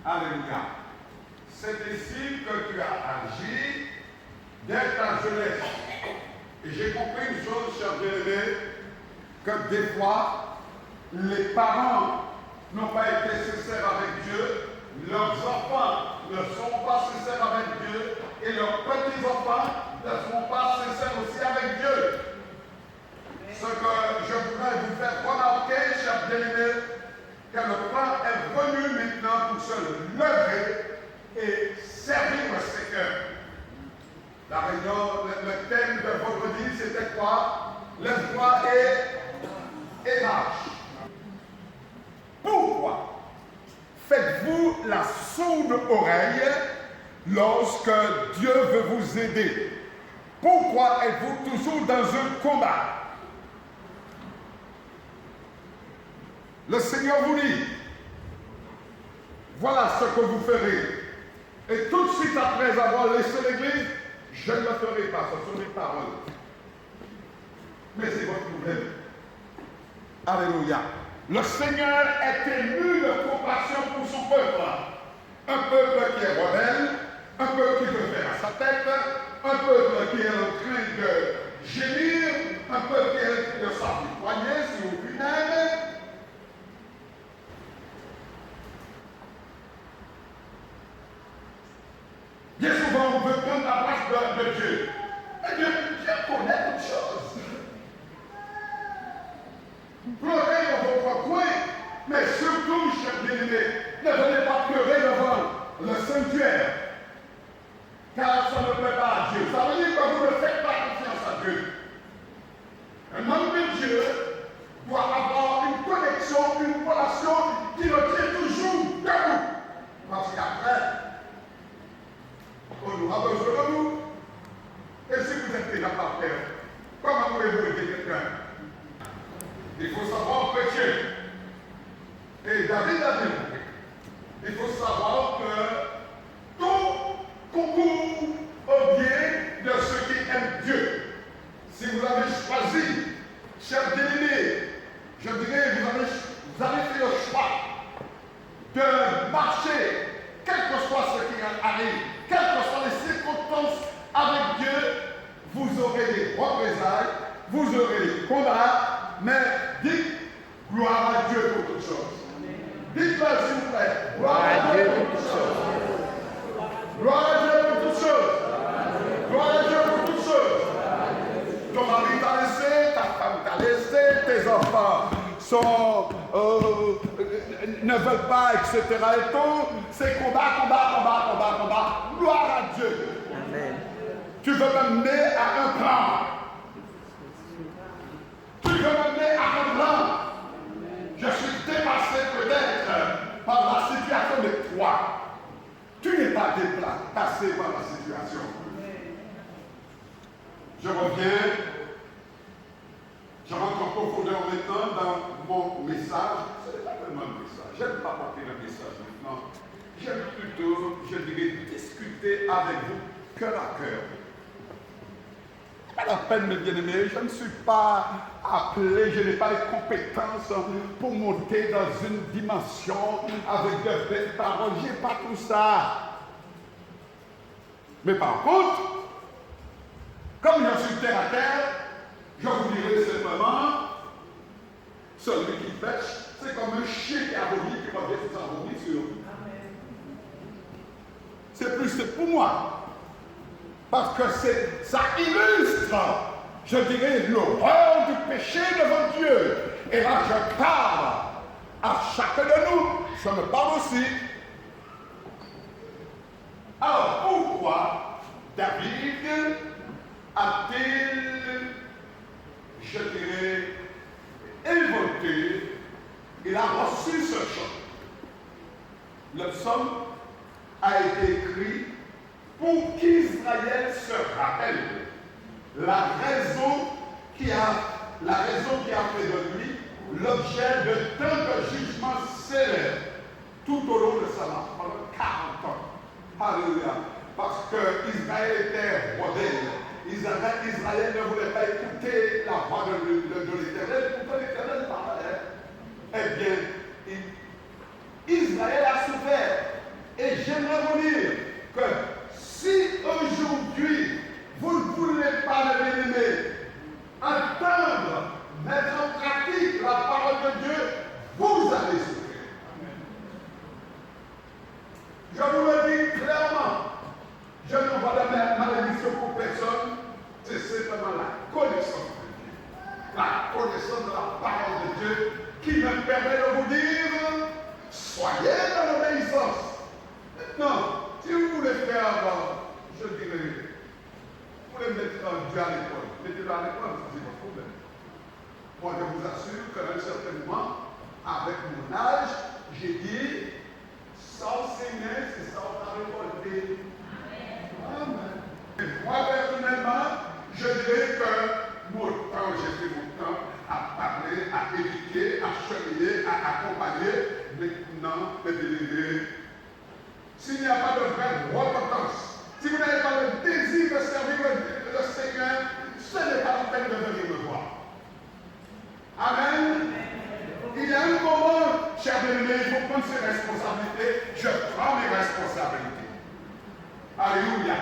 Alléluia. C'est ici que tu as agi dès ta jeunesse. Et j'ai compris une chose, chers bien-aimés, que des fois, les parents n'ont pas été sincères avec Dieu, leurs enfants ne sont pas sincères avec Dieu, et leurs petits-enfants ne sont pas sincères aussi avec Dieu. Ce que je voudrais vous faire remarquer, chers bien-aimés, que le temps est venu maintenant pour se lever et servir le Seigneur. La réunion, le thème de vendredi, c'était quoi? L'espoir et marche. Pourquoi faites-vous la sourde oreille lorsque Dieu veut vous aider? Pourquoi êtes-vous toujours dans un combat? Le Seigneur vous dit, voilà ce que vous ferez. Et tout de suite après avoir laissé l'église, je ne le ferai pas, ce sont mes paroles. Mais c'est votre problème. Alléluia. Le Seigneur est ému de compassion pour son peuple. Un peuple qui est rebelle, un peuple qui veut faire à sa tête, un peuple qui est en train de gémir, un peuple qui est en train de s'apitoyer sur aucune aide. Bien souvent, on veut prendre la place de Dieu. Mais Dieu connaît toutes choses. Pleurez dans votre coin, mais surtout, chers bien-aimés, ne venez pas pleurer devant le sanctuaire. Car ça ne plaît pas à Dieu. Ça veut dire que vous ne faites pas confiance à Dieu. Un homme de Dieu doit avoir une connexion, une relation qui le tient toujours debout. Parce qu'après, on aura besoin de vous. Et si vous êtes déjà par terre, comment pouvez-vous aider quelqu'un? Il faut savoir prêcher. Et David a dit, il faut savoir que tout concourt au bien de ceux qui aiment Dieu. Si vous avez choisi, chers bien-aimés, je dirais, vous avez fait le choix de marcher, quel que soit ce qui arrive, quelles que soient les circonstances avec Dieu, vous aurez des représailles, vous aurez des combats, mais dites gloire à Dieu pour toutes choses. Dites-le s'il vous plaît. Gloire à Dieu pour toutes choses. Gloire à Dieu pour toutes choses. Gloire à Dieu pour toutes choses. Ton mari t'a laissé, ta femme t'a laissé, tes enfants ne veulent pas, etc. Et tout, c'est combat. Gloire à Dieu. Amen. Tu veux m'amener à un plan. Tu veux m'amener à un plan. Je suis dépassé peut-être par la situation de toi. Tu n'es pas dépassé par la situation. Je reviens. Je rentre en profondeur maintenant dans mon message. Ce n'est pas vraiment un message. Je n'aime pas porter le message maintenant. J'aime plutôt, je dirais, discuter avec vous cœur à cœur. Pas la peine, mes bien-aimés, je ne suis pas appelé, je n'ai pas les compétences pour monter dans une dimension avec de belles paroles. Je n'ai pas tout ça. Mais par contre, comme je suis terre à terre, je vous dirai simplement, celui qui pêche, c'est comme un chien qui a vomi, qui revient sur sa vomissure. C'est pour moi. Parce que ça illustre, je dirais, l'horreur du péché devant Dieu. Et là, je parle à chacun de nous. Je me parle aussi. Alors, pourquoi David a-t-il, je dirais, inventé, il a reçu ce chant? Le psaume a été écrit pour qu'Israël se rappelle la raison qui a fait de lui l'objet de tant de jugements sévères tout au long de sa vie, pendant 40 ans. Alléluia. Parce qu'Israël était rebelle. Israël ne voulait pas écouter la voix de l'Éternel. Pourtant l'Éternel parlait. Eh bien, Israël a souffert vous dire que si aujourd'hui, vous ne voulez pas, le bien-aimé, entendre, mettre en pratique la parole de Dieu, vous allez souffrir. Je vous le dis clairement, je ne vois la malédiction pour personne, c'est simplement la connaissance de Dieu. La connaissance de la parole de Dieu qui me permet de vous dire, soyez dans l'obéissance. Maintenant, si vous voulez faire, je dirais, vous voulez mettre Dieu à l'école, mettez-le à l'école, c'est votre problème. Moi, je vous assure qu'à un certain moment, avec mon âge, j'ai dit, sans Seigneur, c'est sans ta récolter. Amen. Et moi, personnellement, je dirais que mon temps, j'ai fait mon temps à parler, à éduquer, à cheminer, à accompagner. Maintenant, de délivrer. S'il n'y a pas de vraie repentance, si vous n'avez pas le désir de servir le Seigneur, ce n'est pas la peine de venir me voir. Amen. Il y a un moment, cher bien-aimé, il faut prendre ses responsabilités. Je prends mes responsabilités. Alléluia.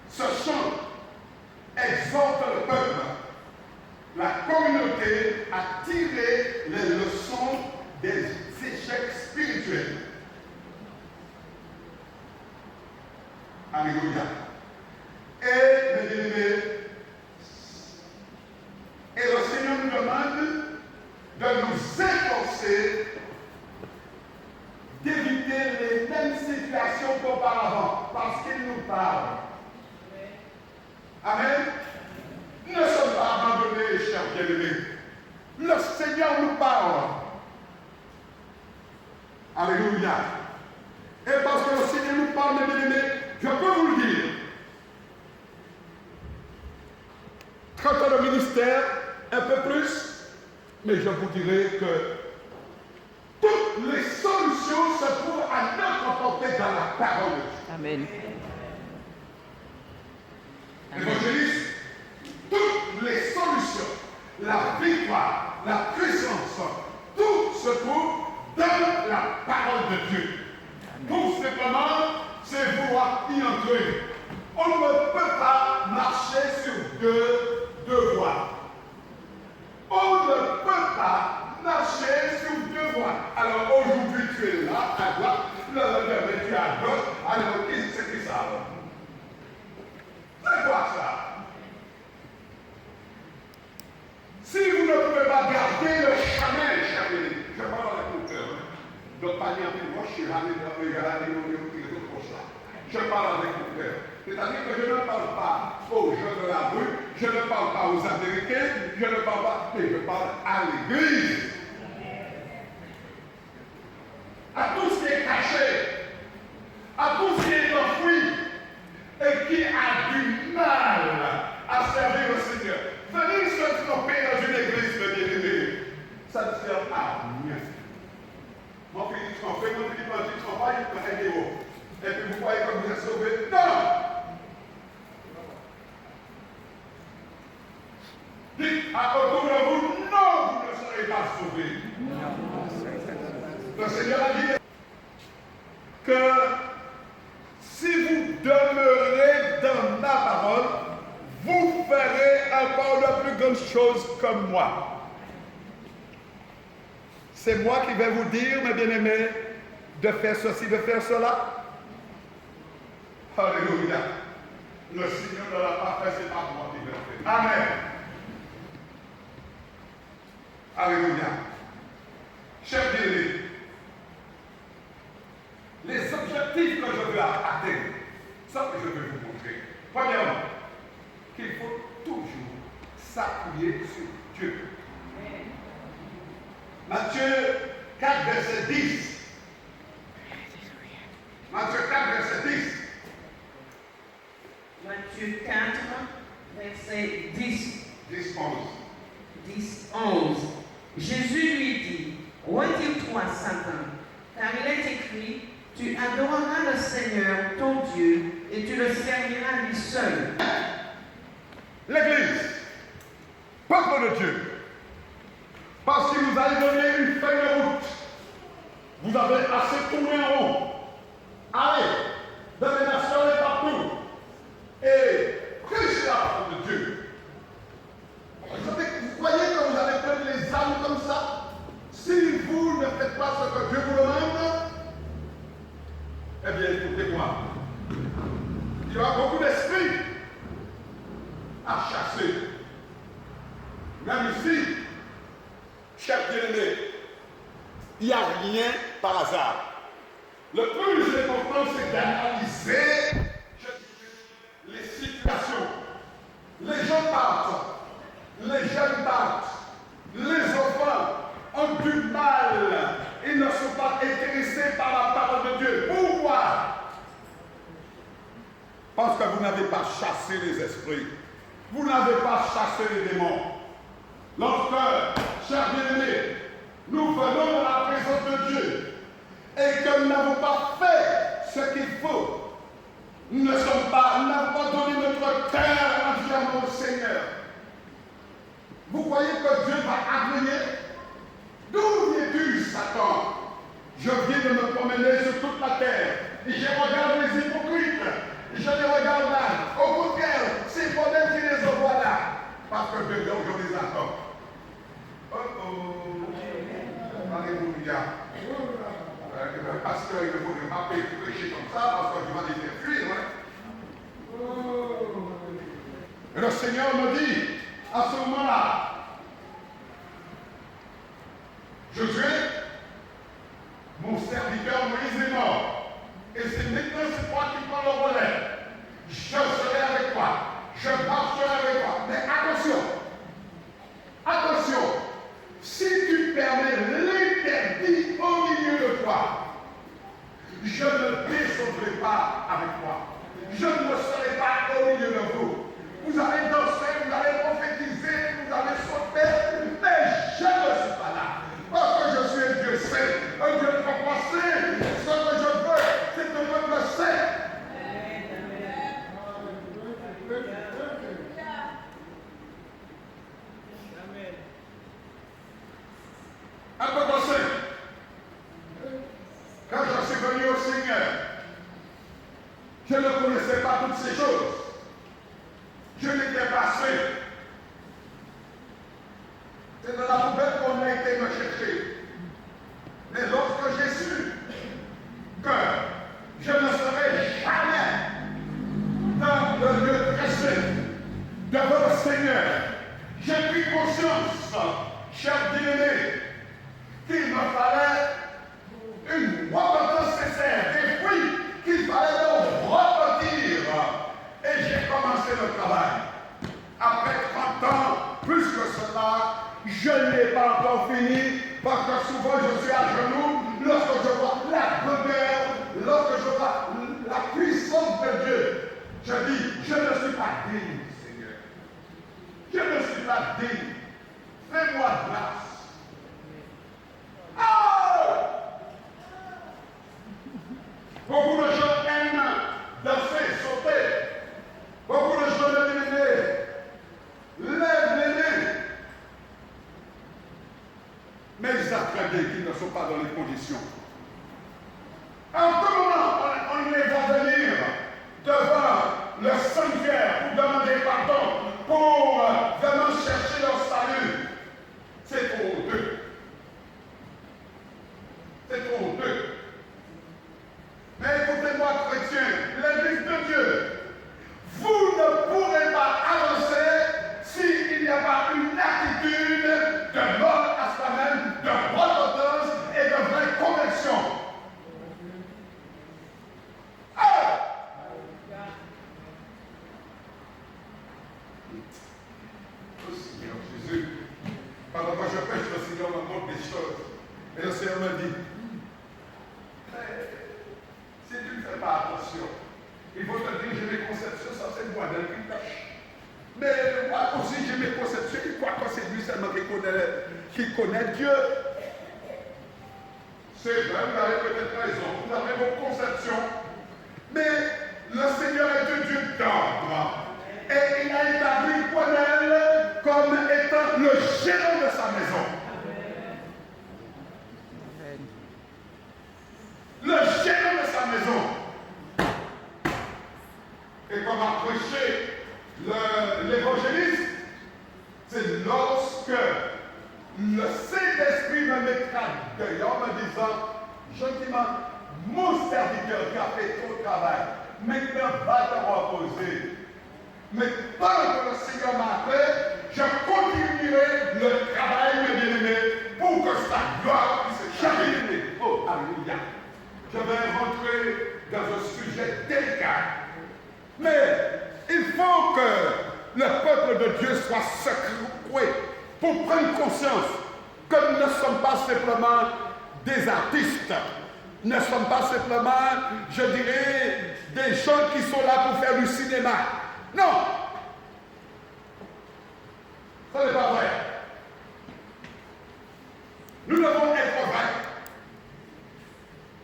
Ce chant exhorte le peuple, la communauté à tirer les leçons des échecs spirituels. Alléluia. Et, mes bien-aimés, et le Seigneur nous demande de nous efforcer d'éviter les mêmes situations qu'auparavant, parce qu'il nous parle. Amen. Ne sommes pas abandonnés, chers bien-aimés. Le Seigneur nous parle. Alléluia. Et parce que le Seigneur nous parle, mes bien-aimés, je peux vous le dire. 30 ans de ministère, un peu plus, mais je vous dirai que toutes les solutions se trouvent à notre portée dans la parole de Dieu. Amen. Évangéliste, toutes les solutions, la victoire, la puissance, tout se trouve dans la parole de Dieu. Tout simplement, c'est vouloir y entrer. On ne peut pas marcher sur deux voies. On ne peut pas marcher sur deux voies. Alors aujourd'hui tu es là, à droite, le lendemain tu es à gauche. Alors qu'est-ce que c'est ça? C'est quoi ça? Si vous ne pouvez pas garder le chemin, cher ami, je parle avec mon cœur. Donc pas dire que moi je suis allé dans le gars, je parle avec mon cœur. C'est-à-dire que je ne parle pas aux gens de la rue, je ne parle pas aux Américains, je ne parle pas, mais je parle à l'Église. À tout ce qui est caché, à tout ce qui est enfoui, et qui a du mal à servir le Seigneur. Venir se tromper dans une église de bien-aimés, ça ne sert à rien. Mon fils, tu m'en fais, mon fils, tu m'en fais, il me fait des mots. Et puis vous croyez que vous êtes sauvés? Non! Dites à autour de vous, non, vous ne serez pas sauvés. Le Seigneur a dit que si vous demeurez dans ma parole, vous ferez encore de plus grandes choses comme moi. C'est moi qui vais vous dire, mes bien-aimés, de faire ceci, de faire cela. Alléluia. Le Seigneur ne l'a pas fait, c'est pas moi qui vais le faire. Amen. Alléluia. Chers bien-aimés, les objectifs que je veux atteindre, ça que je vais vous montrer. Premièrement, qu'il faut toujours s'appuyer sur Dieu. Matthieu 4, verset 10. Matthieu 4, verset 10. Matthieu 4, verset 10. 10, 11. 10, 11. Jésus lui dit, retire-toi, Satan, car il est écrit, tu adoreras le Seigneur, ton Dieu, et tu le serviras lui seul. L'Église, peuple de Dieu, parce qu'il nous a donné une feuille de route. Vous avez assez tourné en rond. Allez, dans les nations et partout. Et prêchez la parole de Dieu. Vous voyez que vous allez prendre les âmes comme ça. Si vous ne faites pas ce que Dieu vous demande, eh bien, écoutez-moi. Il y aura beaucoup d'esprits à chasser. Même ici, chers bien-aimés, il n'y a rien par hasard. Le plus important, c'est d'analyser les situations. Les gens partent, les jeunes partent, les enfants ont du mal, ils ne sont pas intéressés par la parole de Dieu. Pourquoi? Parce que vous n'avez pas chassé les esprits. Vous n'avez pas chassé les démons. Lorsque, chers bien-aimés, nous venons de la présence de Dieu et que nous n'avons pas fait ce qu'il faut, nous n'avons pas donné notre cœur entièrement au Seigneur. Vous croyez que Dieu va amener? D'où viens-tu, Satan? Je viens de me promener sur toute la terre et je regarde les hypocrites. Je les regarde là. Au contraire, c'est moi-même qui les envoie là. Parce que Dieu, je les attends. Oh oh. Alléluia. Le pasteur, il ne faut pas prêcher comme ça parce que je vais les faire fuir. Hein? Oh. Et le Seigneur me dit, à ce moment-là, Josué, mon serviteur Moïse est mort. Et c'est maintenant c'est toi qui prends le relais. Je serai avec toi. Je marcherai avec toi. Mais attention. Attention. Si tu permets l'interdit au milieu de toi, je ne descendrai pas avec toi. Je ne serai pas au milieu de vous. Vous allez danser, vous allez prophétiser, vous allez sauter, mais je ne suis pas là. Parce que je suis un Dieu saint, un Dieu de pensée. Ce que je veux, c'est que le peuple saint. Un peuple saint. Quand je suis venu au Seigneur, je ne connaissais pas toutes ces choses. Je n'étais pas saint. C'est de la poubelle qu'on a été me chercher. Mais lorsque j'ai su que je ne serai jamais dans le lieu très saint devant le Seigneur, j'ai pris conscience, cher bien-aimé, qu'il me fallait une repentance sincère, des fruits qu'il fallait donc repentir. Et j'ai commencé le travail. Après 30 ans, plus que cela, je n'ai pas encore fini, parce que souvent je suis à genoux lorsque je vois la grandeur, lorsque je vois la puissance de Dieu. Je dis, je ne suis pas digne, Seigneur. Je ne suis pas digne. Fais-moi grâce. Oh! Beaucoup de gens aiment danser, sauter. Beaucoup de gens lèvent les mains. Mais ils apprennent qu'ils ne sont pas dans les conditions. En tout moment, on les va venir devant le sanctuaire pour demander pardon, pour vraiment chercher leur salut. C'est trop honteux. C'est trop honteux. Mais écoutez-moi, chrétiens, l'Église de Dieu, vous ne pourrez pas avancer s'il n'y a pas une attitude de mort à soi-même, de repentance et de vraie conversion. Oh Seigneur Jésus, pendant que je pêche, le Seigneur me montre des choses. Et le Seigneur me dit, si tu ne fais pas attention, il faut te dire, j'ai mes conceptions, ça c'est moi dans le tâche. Mais moi aussi j'ai mes conceptions, il croit que c'est lui seulement qui connaît Dieu. C'est vrai, vous avez peut-être raison, vous avez vos conceptions, mais le Seigneur est un Dieu d'ordre. Et il a établi Cornel comme étant le gérant de sa maison. va prêcher l'évangélisme, c'est lorsque le Saint-Esprit me mettra dehors en me disant, gentiment, mon serviteur qui a fait ton travail, maintenant va te reposer. Mais tant que le Seigneur m'a appelé, je continuerai le travail, mes bien-aimés, pour que sa gloire puisse jamais. Oh, alléluia. Je vais rentrer dans un sujet délicat. Mais il faut que le peuple de Dieu soit secoué pour prendre conscience que nous ne sommes pas simplement des artistes. Nous ne sommes pas simplement, je dirais, des gens qui sont là pour faire du cinéma. Non! Ce n'est pas vrai. Nous devons être vrais.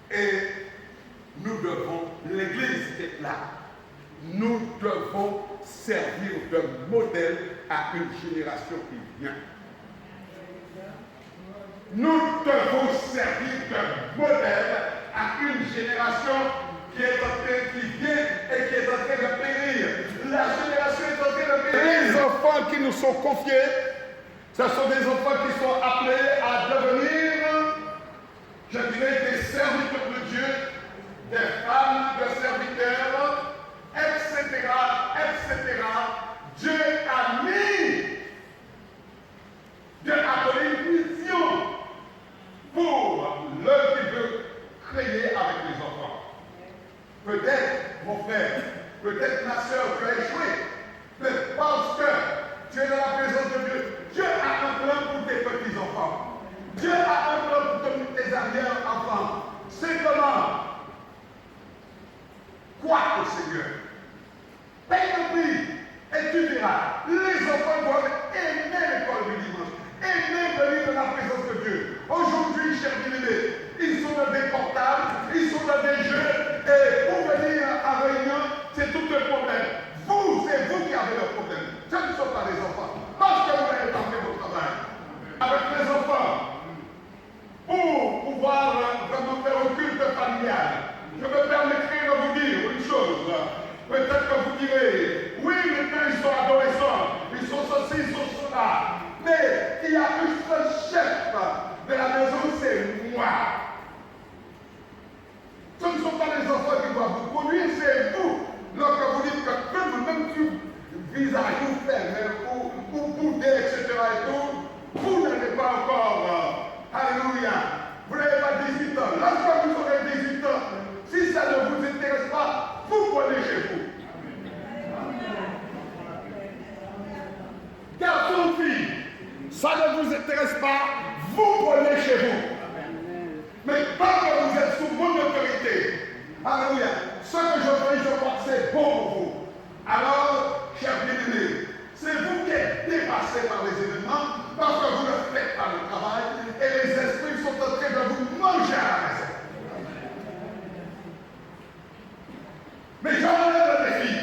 Et nous devons, l'Église est là. Nous devons servir de modèle à une génération qui vient. Nous devons servir de modèle à une génération qui vient et qui est en train de périr. La génération est en train de périr. Les enfants qui nous sont confiés, ce sont des enfants qui sont appelés à devenir, je dirais, des serviteurs de Dieu, des femmes de serviteurs, etc., etc. Dieu a mis, Dieu a donné une vision pour l'œuvre qu'il veut créer avec les enfants. Peut-être, mon frère, peut-être ma soeur, tu as échoué, mais parce que tu es dans la présence de Dieu, Dieu a un plan pour tes petits-enfants. Dieu a un plan pour tes arrière-enfants. Simplement, crois au Seigneur. Paye le prix et tu verras. Les enfants doivent aimer l'école du dimanche, aimer venir dans la présence de Dieu. Aujourd'hui, chers bien-aimés, ils sont dans des portables, ils sont dans des jeux, et pour venir à réunion, c'est tout un problème. C'est vous qui avez le problème. Ce ne sont pas les enfants. Parce que vous n'avez pas fait votre travail. Avec les enfants, pour pouvoir vraiment faire un culte familial, je me permettrai de vous dire une chose. Peut-être que vous direz, oui, maintenant ils sont adolescents, ils sont ceci, ils sont cela. Mais il y a un seul chef de la maison, c'est moi. Ce ne sont pas les enfants qui doivent vous conduire, c'est vous. Lorsque vous dites que même tu vises à vous faire, ou bouder, etc. et tout, vous n'avez pas encore, alléluia, vous n'avez pas 18 ans. Lorsque vous aurez 18 ans, si ça ne vous intéresse pas, vous prenez chez vous. Garçon, fille, ça ne vous intéresse pas, vous prenez chez vous. Mais tant que vous êtes sous mon autorité, alléluia, ce que je fais, je crois que c'est bon pour vous. Alors, chers bien-aimés, c'est vous qui êtes dépassés par les événements, parce que vous ne faites pas le travail, et les esprits sont en train de vous manger à la maison. Mais j'enlève le défi,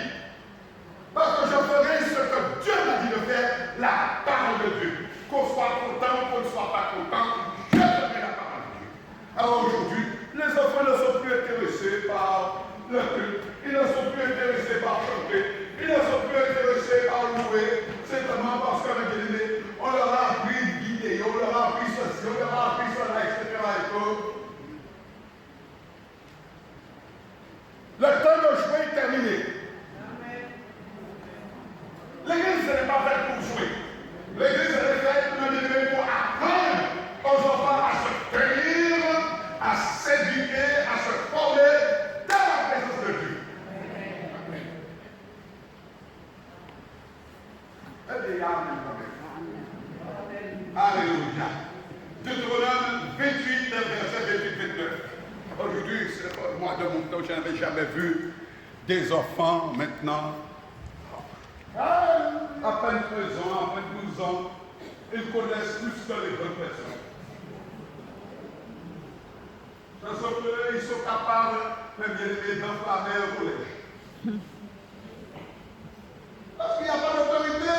parce que je ferai ce que Dieu m'a dit de faire, la parole de Dieu. Qu'on soit content, qu'on ne soit pas content, je ferai la parole de Dieu. Alors aujourd'hui, les enfants ne sont plus intéressés par le culte, ils ne sont plus intéressés par chanter, ils ne sont plus intéressés par louer, simplement parce qu'on leur a appris une vidéo, on leur a appris ceci, on leur a appris cela, etc. Le temps de jouer est terminé. L'église n'est pas faite pour jouer. L'église est faite pour apprendre aux enfants à se tenir, à s'éduquer, à se former dans la présence de Dieu. Alléluia. Deutéronome 28, verset 28-29. Aujourd'hui, moi de mon temps, je n'avais jamais vu des enfants maintenant, à peine 13 ans, à peine 12 ans, ils connaissent plus que les bonnes personnes. Parce qu'ils sont capables, même d'enflammer un collège. Parce qu'il n'y a pas d'autorité.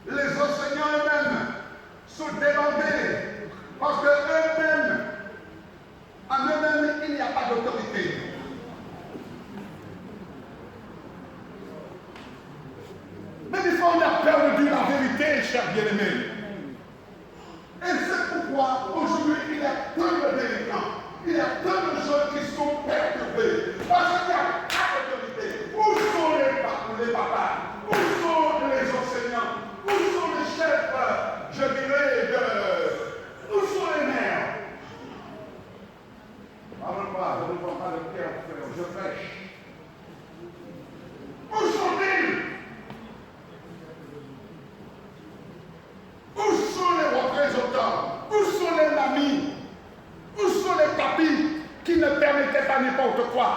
Les enseignants eux-mêmes sont débordés. Parce qu'eux-mêmes, en eux-mêmes, il n'y a pas d'autorité. bien-aimés. Et c'est pourquoi aujourd'hui il y a tant de délinquants, il y a tant de gens qui sont perturbés. Parce qu'il n'y a pas d'autorité. Où sont les papas? Où sont les enseignants? Où sont les chefs, je dirais, où sont les maires? Je ne vois pas de pierre, je prêche. Où sont-ils? Où sont les représentants? Où sont les mamies? Où sont les papis qui ne permettaient pas n'importe quoi?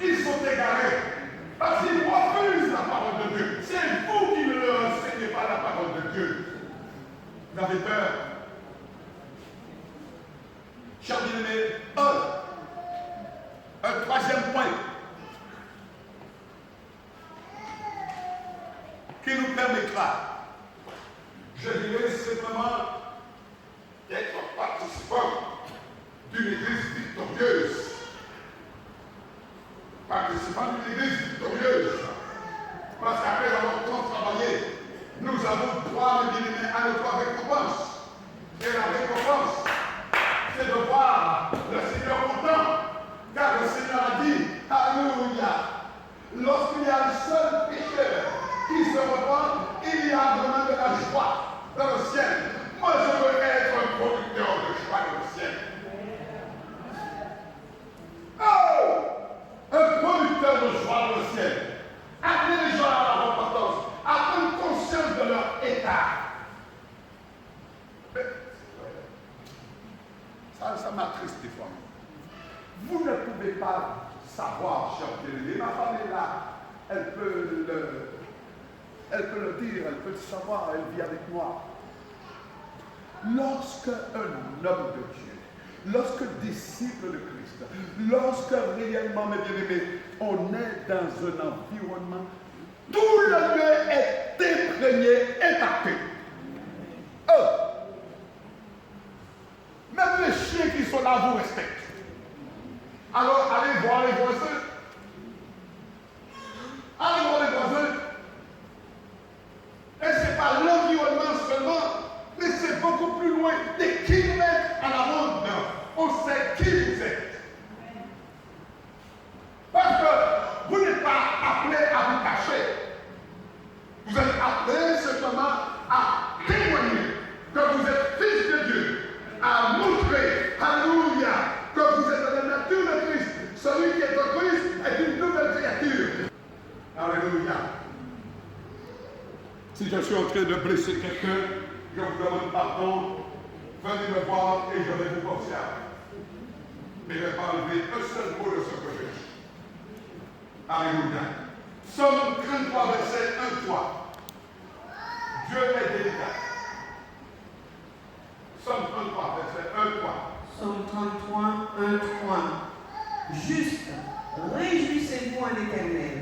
Ils sont égarés parce qu'ils refusent la parole de Dieu. C'est vous qui ne leur enseignez pas la parole de Dieu. Vous avez peur? Chers bien-aimés, un troisième point qui nous permettra, je dirais simplement, d'être participants d'une église victorieuse. Participants d'une église victorieuse. Parce qu'après avoir tant travaillé, nous avons droit, mes bien-aimés, à notre récompense. Et la récompense, c'est de voir le Seigneur content. Car le Seigneur a dit, alléluia, lorsqu'il y a un seul pécheur qui se repent, il y a vraiment de la joie dans le ciel. Moi, je veux être un producteur de joie dans le ciel. Oh! Un producteur de joie dans le ciel. Amenez les gens à la repentance, à prendre conscience de leur état. Ça m'attriste des fois. Vous ne pouvez pas savoir, cher bien-aimé. Ma femme est là. Elle peut le dire, elle peut le savoir, elle vit avec moi. Lorsque un homme de Dieu, lorsque disciple de Christ, lorsque réellement, mes bien-aimés, on est dans un environnement, tout le lieu est imprégné, impacté. Même les chiens qui sont là vous respectent. Alors allez voir les voisins. Allez voir les voisins. Et ce n'est pas l'environnement seulement, mais c'est beaucoup plus loin, des kilomètres à la ronde. On sait qui vous êtes. Parce que vous n'êtes pas appelé à vous cacher. Vous êtes appelé simplement à témoigner que vous êtes fils de Dieu, à montrer, alléluia, que vous êtes de la nature de Christ. Celui qui est en Christ est une nouvelle créature. Alléluia. Si je suis en train de blesser quelqu'un, je vous demande pardon, venez me voir et je vais vous confier. Mais je ne vais pas enlever un seul mot de ce que je dis. Alléluia. Somme 33, verset 1-3. Dieu est délicat. Somme 33, verset 1-3. Somme 33, 1-3. Juste, réjouissez-vous en l'Éternel.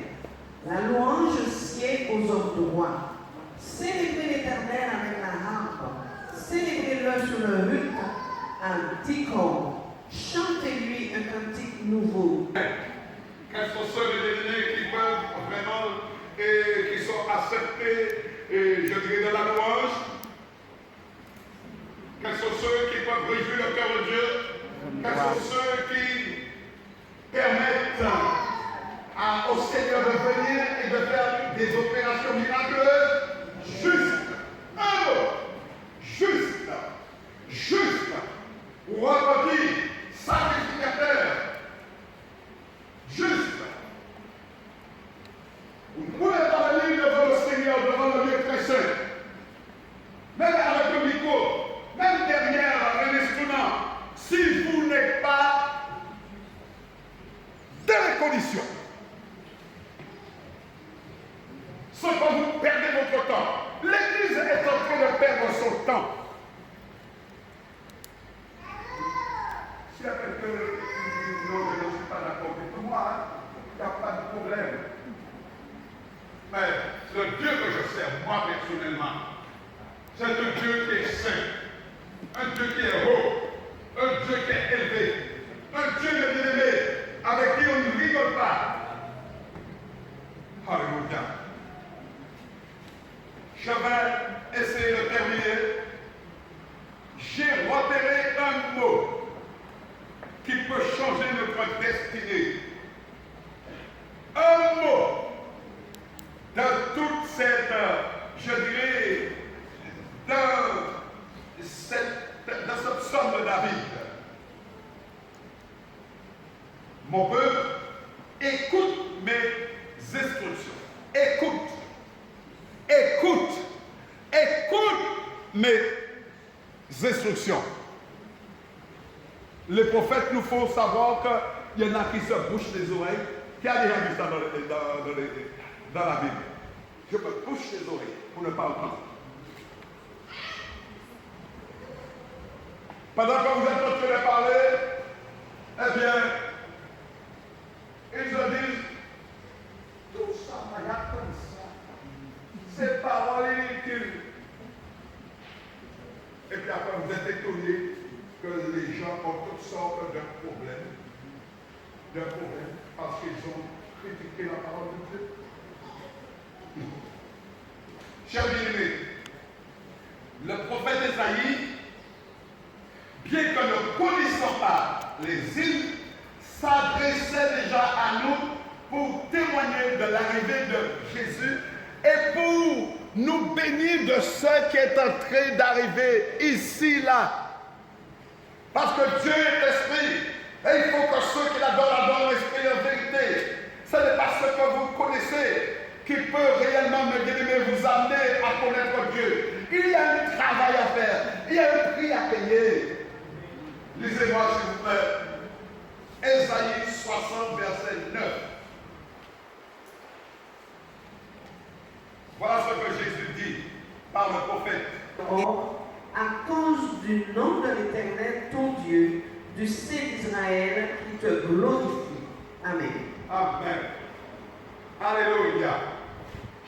La louange sied aux hommes droits. Célébrez l'Éternel avec la harpe. Célébrez-le sur le luth à Ticon. Chantez-lui un cantique nouveau. Quels sont ceux qui peuvent vraiment et qui sont acceptés, et je dirais, de la louange? Quels sont ceux qui peuvent réjouir le cœur de Dieu? Quels sont ceux qui permettent au Seigneur de venir et de faire des opérations miraculeuses? Juste, juste, repentir, sacrificateur, juste. Vous ne pouvez pas venir devant le Seigneur, devant le lieu très saint, même avec le micro, même derrière un instrument, si vous n'êtes pas dans les conditions. Ce que vous perdez votre temps. L'Église est en train de perdre son temps. S'il y a quelqu'un qui dit non, je ne suis pas d'accord avec moi, il n'y a pas de problème. Mais le Dieu que je sers, moi personnellement, c'est un Dieu qui est saint, un Dieu qui est haut, un Dieu qui est élevé, un Dieu de bien-aimé, avec qui on ne rigole pas. Alléluia. je vais essayer de terminer. J'ai repéré un mot qui peut changer notre destinée. Un mot de toute cette, je dirais, de ce psaume de David. Mon peuple, écoute mes instructions. Écoute. Écoute. Écoute mes instructions. Les prophètes nous font savoir qu'il y en a qui se bouchent les oreilles. Qui a déjà vu ça dans la Bible? Je me bouche les oreilles pour ne pas entendre. Pendant que vous êtes en train de parler, eh bien, ils se disent, tout ça va y être comme ça. Ces paroles inutiles. Et puis après, vous êtes étonnés que les gens ont toutes sortes de problèmes. Parce qu'ils ont critiqué la parole de Dieu. Chers bien-aimés, le prophète Ésaïe, bien que ne connaissant pas les îles, s'adressait déjà à nous pour témoigner de l'arrivée de Jésus et pour nous bénir de ce qui est en train d'arriver ici, là. Parce que Dieu est esprit. Et il faut que ceux qui l'adorent l'esprit en vérité. Ce n'est pas ce que vous connaissez qui peut réellement, me dire, vous amener à connaître Dieu. Il y a un travail à faire. Il y a un prix à payer. Lisez-moi, s'il vous plaît. Ésaïe 60, verset 9. Voilà ce que Jésus dit par le prophète. Or, à cause du nom de l'Éternel, ton Dieu, du Saint d'Israël, qui te glorifie. Amen. Amen. Alléluia.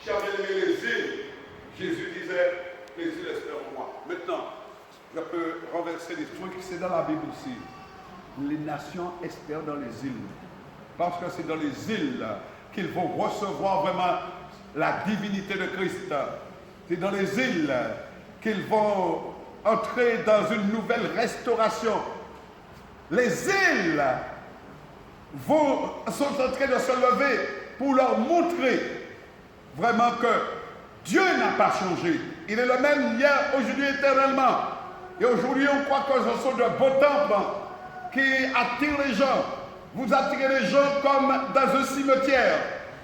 Chers bien-aimés, les îles, Jésus disait, les îles espèrent en moi. Maintenant, je peux renverser les trucs, c'est dans la Bible aussi. Les nations espèrent dans les îles. Parce que c'est dans les îles qu'ils vont recevoir vraiment la divinité de Christ. C'est dans les îles qu'ils vont entrer dans une nouvelle restauration. Les îles sont en train de se lever pour leur montrer vraiment que Dieu n'a pas changé. Il est le même hier, aujourd'hui, éternellement. Et aujourd'hui, on croit que ce sont de beaux temples qui attirent les gens. Vous attirez les gens comme dans un cimetière.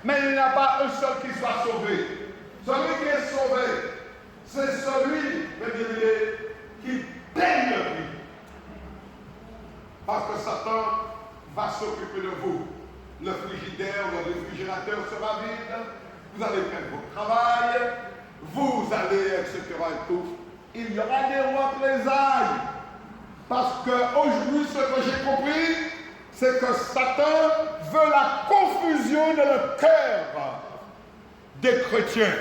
Mais il n'y a pas un seul qui soit sauvé. Celui qui est sauvé, c'est celui, qui baigne lui. Parce que Satan va s'occuper de vous. Le frigidaire, le réfrigérateur sera vide. Vous allez faire votre travail. Vous allez, etc. et tout. Il y aura des représailles. Parce qu'aujourd'hui, ce que j'ai compris, c'est que Satan veut la confusion dans le cœur des chrétiens.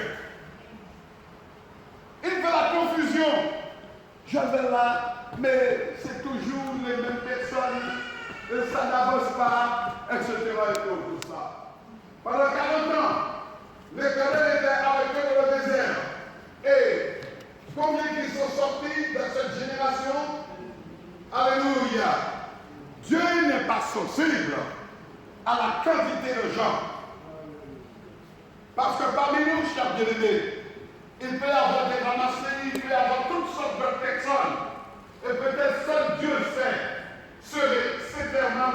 Il veut la confusion. Je vais là, mais c'est toujours les mêmes personnes, ça n'avance pas, etc. et tout ça. Pendant 40 ans, l'Éternel était avec eux dans le désert. Et combien qui sont sortis de cette génération? Alléluia. Dieu n'est pas sensible à la quantité de gens. Parce que parmi nous, chers bien-aimés, il peut y avoir des ramassés, il peut y avoir toutes sortes de personnes. Et peut-être seul Dieu sait ces termes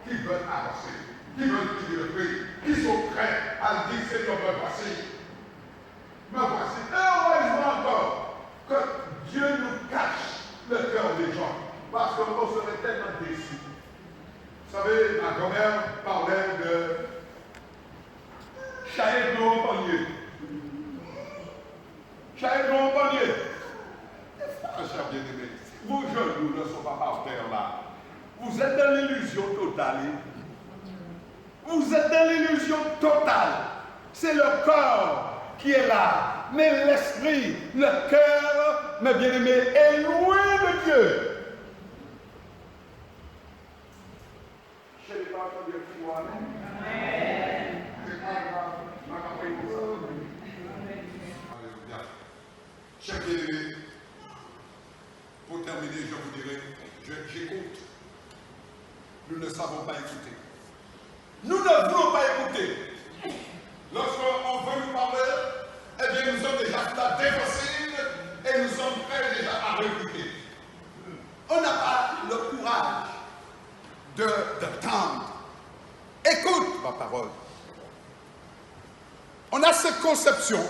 qui veulent avancer, qui veulent prier le prix, qui sont prêts à dire Seigneur, me voici. Me voici. Et heureusement encore que Dieu nous cache le cœur des gens. Parce qu'on serait tellement déçus. Vous savez, ma grand-mère parlait de Chahet Blanc-Panier. Chahet Blanc-Panier. Cher bien-aimé, vos genoux ne sont pas par terre là. Vous êtes dans l'illusion totale. Vous êtes dans l'illusion totale. C'est le corps qui est là. Mais l'esprit, le cœur, mes bien-aimés, est loin de Dieu. Je n'ai pas entendu un petit mot. Amen. Chers bien-aimés, pour terminer, je vous dirai, j'écoute. Nous ne savons pas écouter. Nous ne voulons pas écouter. Lorsqu'on veut nous parler, eh bien nous sommes déjà sur la défensive et nous sommes prêts déjà à réécouter. On n'a pas le courage d'attendre. Écoute ma parole. On a cette conception.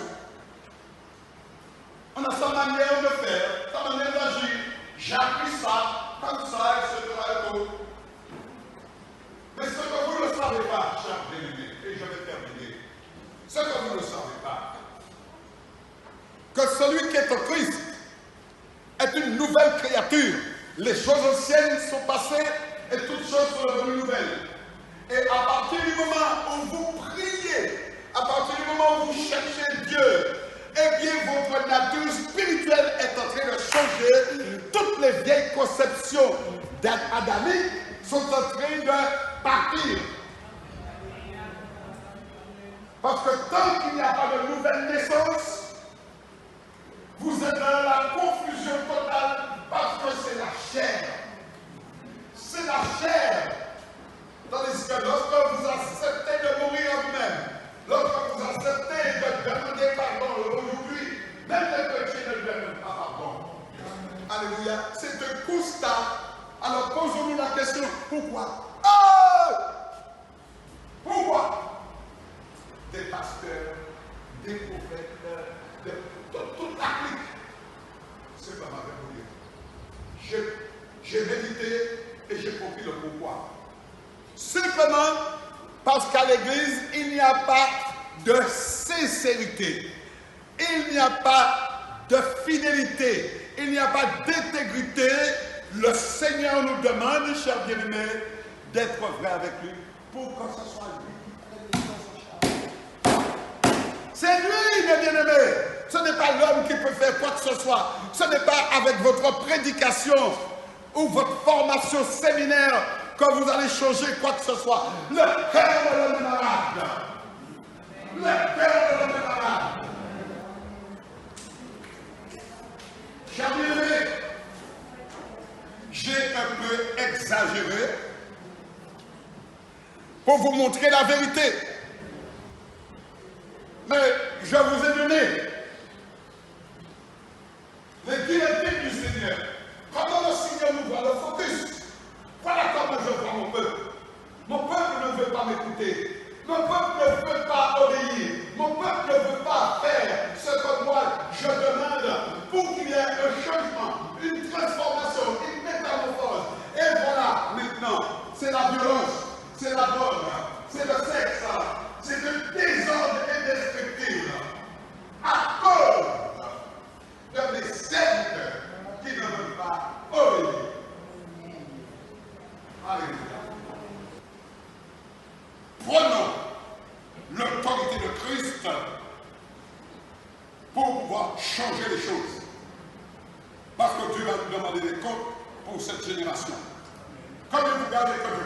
On a sa manière de faire, sa manière d'agir. J'ai appris ça, comme ça, etc. Mais ce que vous ne savez pas, chers bien-aimés, et je vais terminer, ce que vous ne savez pas, que celui qui est en Christ est une nouvelle créature. Les choses anciennes sont passées et toutes choses sont devenues nouvelles. Et à partir du moment où vous priez, à partir du moment où vous cherchez Dieu, eh bien votre nature spirituelle est en train de changer. Toutes les vieilles conceptions adamiques sont en train de partir. Parce que tant qu'il n'y a pas de nouvelle naissance, vous êtes dans la confusion totale parce que c'est la chair. C'est la chair. Tandis que lorsque vous acceptez de mourir à vous-même, lorsque vous acceptez de demander pardon aujourd'hui, même les chrétiens ne demandent pas pardon. Alléluia. C'est un constat. Alors posons-nous la question, pourquoi? Pourquoi? Des pasteurs, des prophètes, de toute la clique. C'est pas ma vergogne. J'ai médité et j'ai compris le pourquoi. Simplement parce qu'à l'église, il n'y a pas de sincérité, il n'y a pas de fidélité, il n'y a pas d'intégrité. Le Seigneur nous demande, chers bien-aimés, d'être vrai avec lui pour que ce soit lui qui prenne les choses en charge. C'est lui, mes bien-aimés. Ce n'est pas l'homme qui peut faire quoi que ce soit. Ce n'est pas avec votre prédication ou votre formation séminaire que vous allez changer quoi que ce soit. Le cœur de l'homme est malade. Le cœur de l'homme est malade. Chers bien-aimés, j'ai un peu exagéré pour vous montrer la vérité. Mais je vous ai donné les directives du Seigneur. Comment le Seigneur nous voit le focus. Voilà comment je vois mon peuple. Mon peuple ne veut pas m'écouter. Mon peuple ne veut pas obéir. Mon peuple ne veut pas faire ce que moi je demande pour qu'il y ait un changement, une transformation, une métamorphose. Et voilà, maintenant, c'est la violence, c'est la drogue, c'est le sexe, c'est le désordre indestructible. À cause de mes serviteurs qui ne veulent pas obéir. Alléluia. Prenons l'autorité de Christ pour pouvoir changer les choses. Parce que Dieu va nous demander des comptes pour cette génération. Comme vous gardez que